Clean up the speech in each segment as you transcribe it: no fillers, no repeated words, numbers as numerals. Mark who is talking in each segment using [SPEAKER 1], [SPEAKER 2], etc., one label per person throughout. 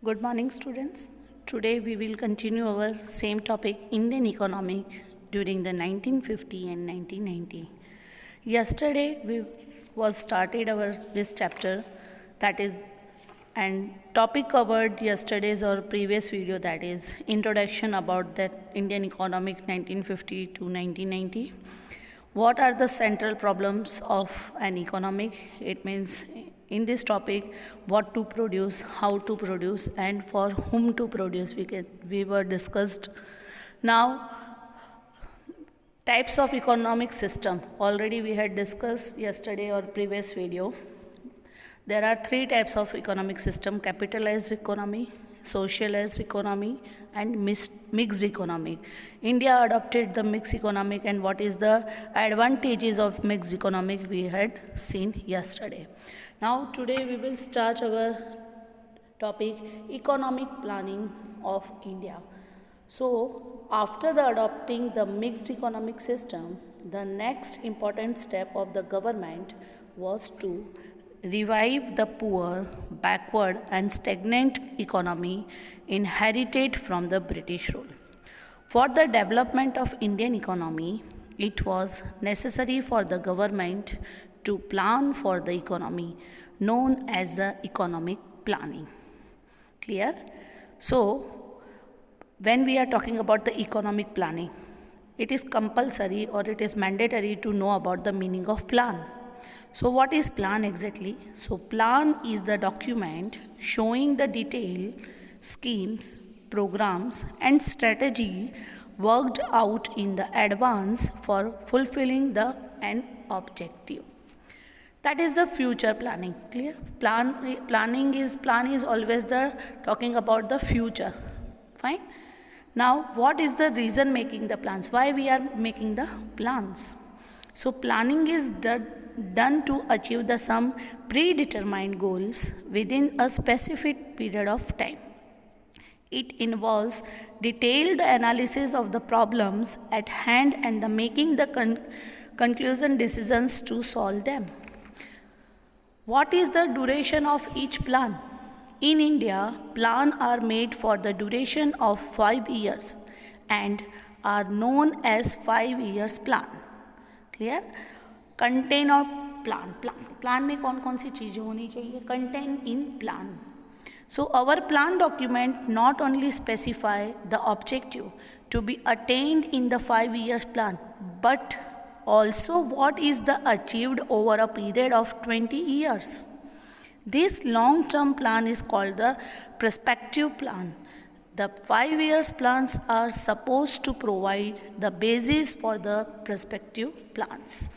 [SPEAKER 1] Good morning, students. Today we will continue our same topic, Indian economic during the 1950 and 1990. Yesterday we was started our this chapter, that is, and topic covered yesterday's or previous video, that is introduction about that Indian economic 1950 to 1990. What are the central problems of an economic? It means in this topic what to produce, how to produce, and for whom to produce. We were discussed. Now, types of economic system already we had discussed yesterday or previous video. There are three types of economic system: capitalized economy, socialized economy, and mixed economy. India adopted the mixed economic, and what is the advantages of mixed economic we had seen yesterday. Now today we will start our topic, economic planning of India. So after the adopting the mixed economic system, the next important step of the government was to revive the poor, backward and stagnant economy inherited from the British rule. For the development of Indian economy, it was necessary for the government to plan for the economy, known as the economic planning. Clear? So, when we are talking about the economic planning, it is compulsory or it is mandatory to know about the meaning of plan. So what is plan exactly? So plan is the document showing the detail, schemes, programs and strategy worked out in the advance for fulfilling an objective. That is the future planning. Clear? Plan is always the talking about the future. Fine? Now what is the reason making the plans? Why we are making the plans? So planning is done to achieve some predetermined goals within a specific period of time. It involves detailed analysis of the problems at hand and making the conclusion decisions to solve them. What is the duration of each plan? In India, plans are made for the duration of 5 years and are known as 5 years plan. Clear? Contain और plan में कौन कौन सी चीज़ें होनी चाहिए? Contain in plan. So our plan document not only specify the objective to be attained in the 5 years plan, but also what is the achieved over a period of 20 years. This long-term plan is called the prospective plan. The 5 years plans are supposed to provide the basis for the prospective plans.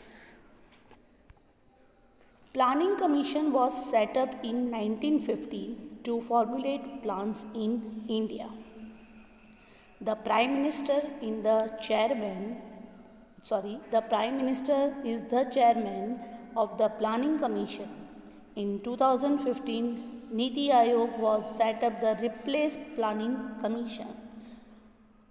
[SPEAKER 1] Planning Commission was set up in 1950 to formulate plans in India. The Prime Minister is the chairman of the Planning Commission. In 2015, Niti Aayog was set up the replace Planning Commission.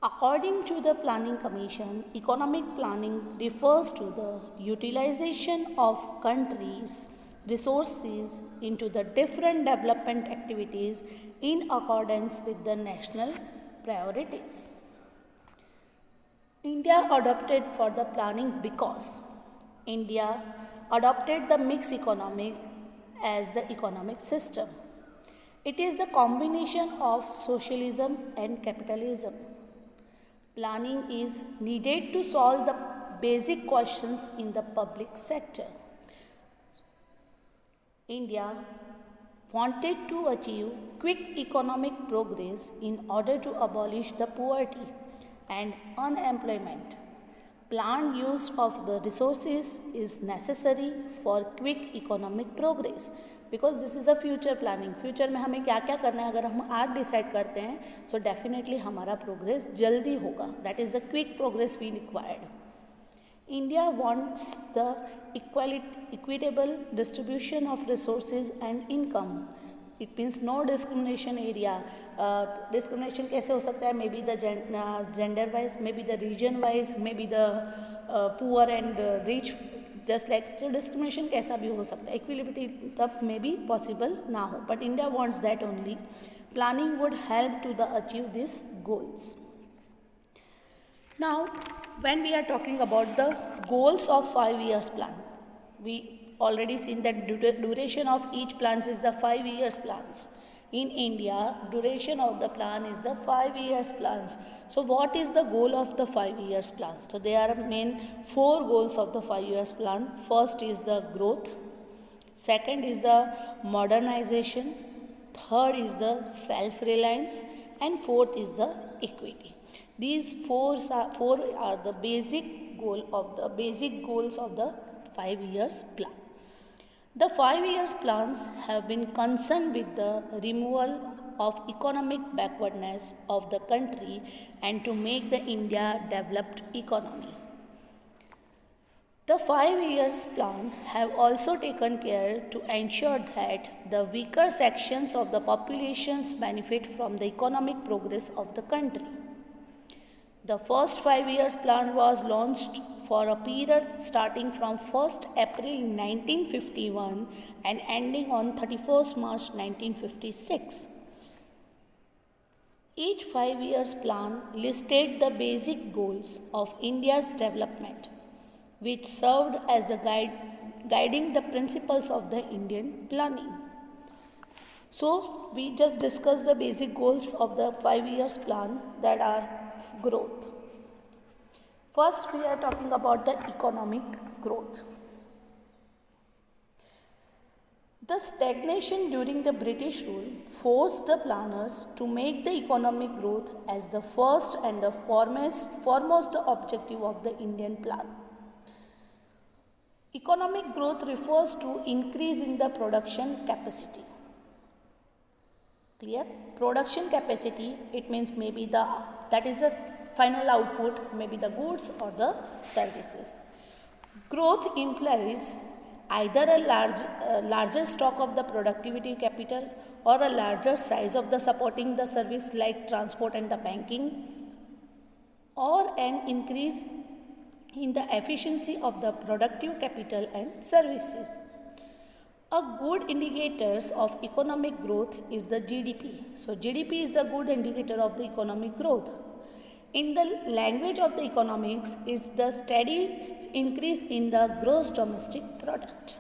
[SPEAKER 1] According to the Planning Commission, economic planning refers to the utilization of countries' resources into the different development activities in accordance with the national priorities. India adopted for the planning because India adopted the mixed economic as the economic system. It is the combination of socialism and capitalism. Planning is needed to solve the basic questions in the public sector. India wanted to achieve quick economic progress in order to abolish the poverty and unemployment. Planned use of the resources is necessary for quick economic progress. Because this is a future planning. Future में हमें क्या क्या करना है अगर हम आज decide करते हैं सो डेफिनेटली हमारा प्रोग्रेस जल्दी होगा. That is the quick progress we required. India wants the equitable distribution of resources and income. It means no discrimination area. Discrimination कैसे हो सकता है? Maybe the gender wise, maybe the region wise, maybe the poor and rich. Just like तो discrimination कैसा भी हो सकता है. इक्विलिब्रिटी तब में भी पॉसिबल ना हो, but India wants that only. Planning would help to achieve these goals. Now, when we are talking about the goals of 5 years plan, we already seen that duration of each plans is the 5 years plans. In India, duration of the plan is the 5 years plans. So what is the goal of the 5 years plans? So there are main 4 goals of the 5 years plan. First is the growth. Second is the modernization. Third is the self-reliance. And fourth is the equity. These four are the basic goals of the 5 years plan. The 5 years plans have been concerned with the removal of economic backwardness of the country and to make the India developed economy. The 5 years plan have also taken care to ensure that the weaker sections of the populations benefit from the economic progress of the country. The first 5 years plan was launched for a period starting from 1st April 1951 and ending on 31st March 1956. Each 5 years plan listed the basic goals of India's development, which served as a guiding the principles of the Indian planning. So, we just discussed the basic goals of the 5 years plan, that are growth. First, we are talking about the economic growth. The stagnation during the British rule forced the planners to make the economic growth as the first and the foremost objective of the Indian plan. Economic growth refers to increase in the production capacity. Clear? Production capacity, it means maybe that is the final output, maybe the goods or the services. Growth implies either a larger stock of the productivity capital or a larger size of the supporting the service like transport and the banking, or an increase in the efficiency of the productive capital and services. A good indicator of economic growth is the GDP. So GDP is a good indicator of the economic growth. In the language of the economics, it's the steady increase in the gross domestic product.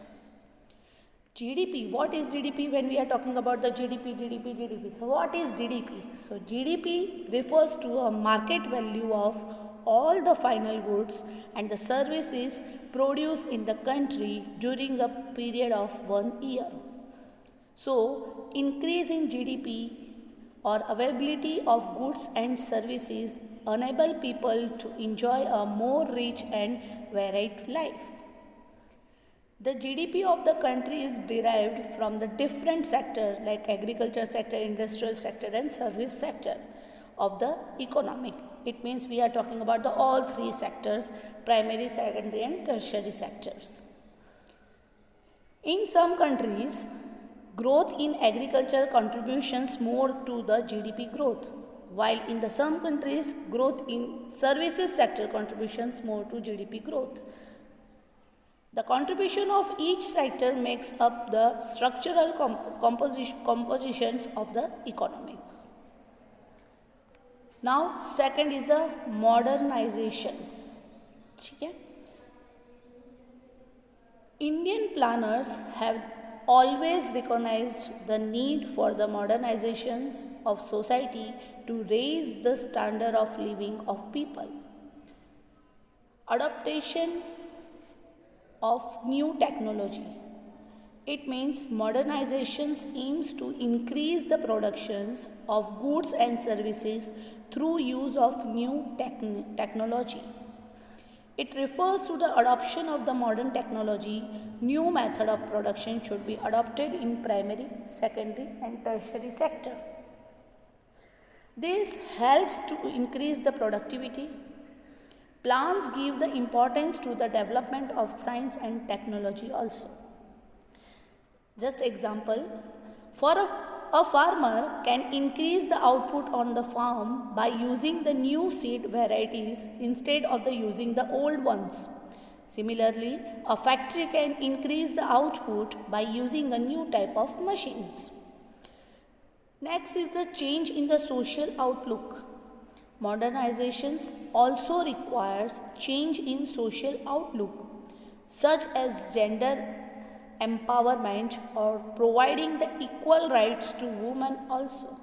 [SPEAKER 1] GDP, what is GDP when we are talking about the GDP? So what is GDP? So GDP refers to a market value of all the final goods and the services produced in the country during a period of 1 year. So, increase in GDP or availability of goods and services enable people to enjoy a more rich and varied life. The GDP of the country is derived from the different sectors like agriculture sector, industrial sector and service sector of the economic. It means we are talking about all three sectors, primary, secondary and tertiary sectors. In some countries, growth in agriculture contributes more to the GDP growth, while in some countries, growth in services sector contributes more to GDP growth. The contribution of each sector makes up the structural compositions of the economy. Now, second is the modernizations. Indian planners have always recognized the need for the modernizations of society to raise the standard of living of people. Adaptation of new technology. It means modernizations aims to increase the productions of goods and services through use of new technology. It refers to the adoption of the modern technology. New method of production should be adopted in primary, secondary and tertiary sector. This helps to increase the productivity. Plans give the importance to the development of science and technology also. Just example, for a farmer can increase the output on the farm by using the new seed varieties instead of using the old ones. Similarly, a factory can increase the output by using a new type of machines. Next is the change in the social outlook. Modernizations also requires change in social outlook, such as gender empowerment or providing the equal rights to women also.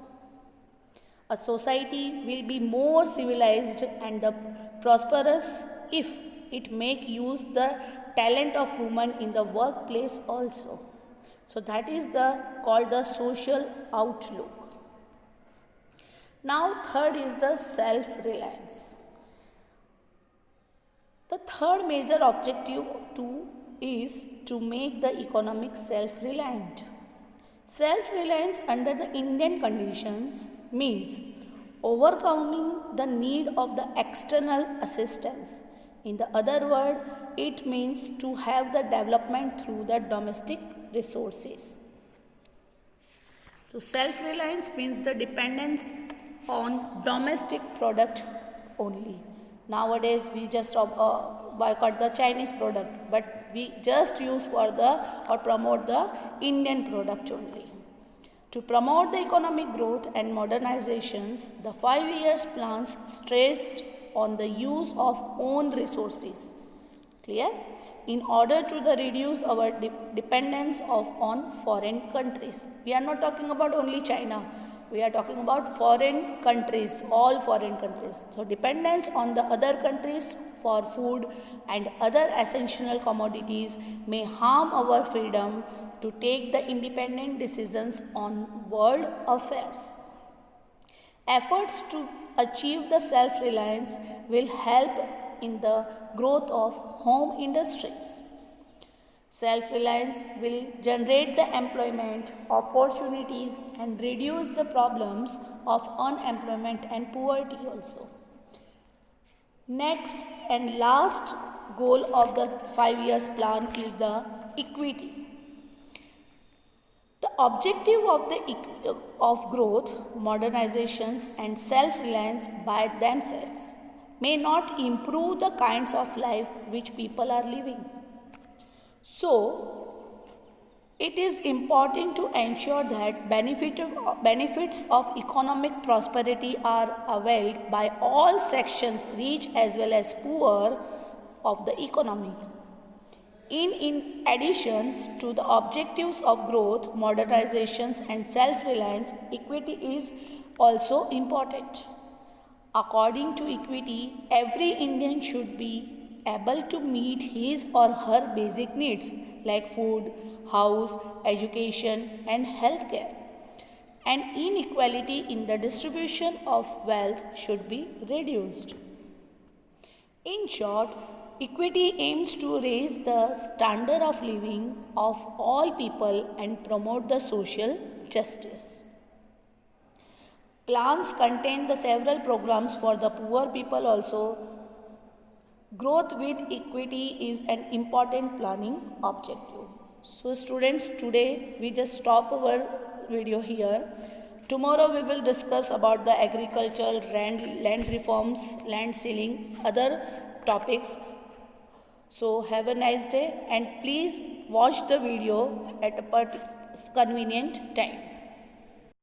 [SPEAKER 1] A society will be more civilized and the prosperous if it make use the talent of women in the workplace also. So that is the called the social outlook. Now third is the self-reliance. The third major objective is to make the economic self-reliant. Self-reliance under the Indian conditions means overcoming the need of the external assistance. In the other word, it means to have the development through the domestic resources. So self-reliance means the dependence on domestic product only. Nowadays we just boycott the Chinese product, but we just use for the or promote the Indian product only. To promote the economic growth and modernizations, the 5 years plans stressed on the use of own resources. Clear? In order to reduce our dependence on foreign countries. We are not talking about only China. We are talking about foreign countries, all foreign countries. So dependence on the other countries for food and other essential commodities may harm our freedom to take the independent decisions on world affairs. Efforts to achieve the self-reliance will help in the growth of home industries. Self-reliance will generate the employment opportunities and reduce the problems of unemployment and poverty also. Next and last goal of the 5 years plan is the equity. The objective of growth, modernizations and self-reliance by themselves may not improve the kinds of life which people are living. So, it is important to ensure that benefits of economic prosperity are availed by all sections, rich as well as poor, of the economy. In addition to the objectives of growth, modernizations and self-reliance, equity is also important. According to equity, every Indian should be able to meet his or her basic needs like food, house, education and healthcare. And inequality in the distribution of wealth should be reduced. In short, equity aims to raise the standard of living of all people and promote the social justice. Plans contain the several programs for the poor people also. Growth with equity is an important planning objective. So students, today we just stop our video here. Tomorrow we will discuss about the agriculture, land reforms, land ceiling, other topics. So have a nice day and please watch the video at a convenient time.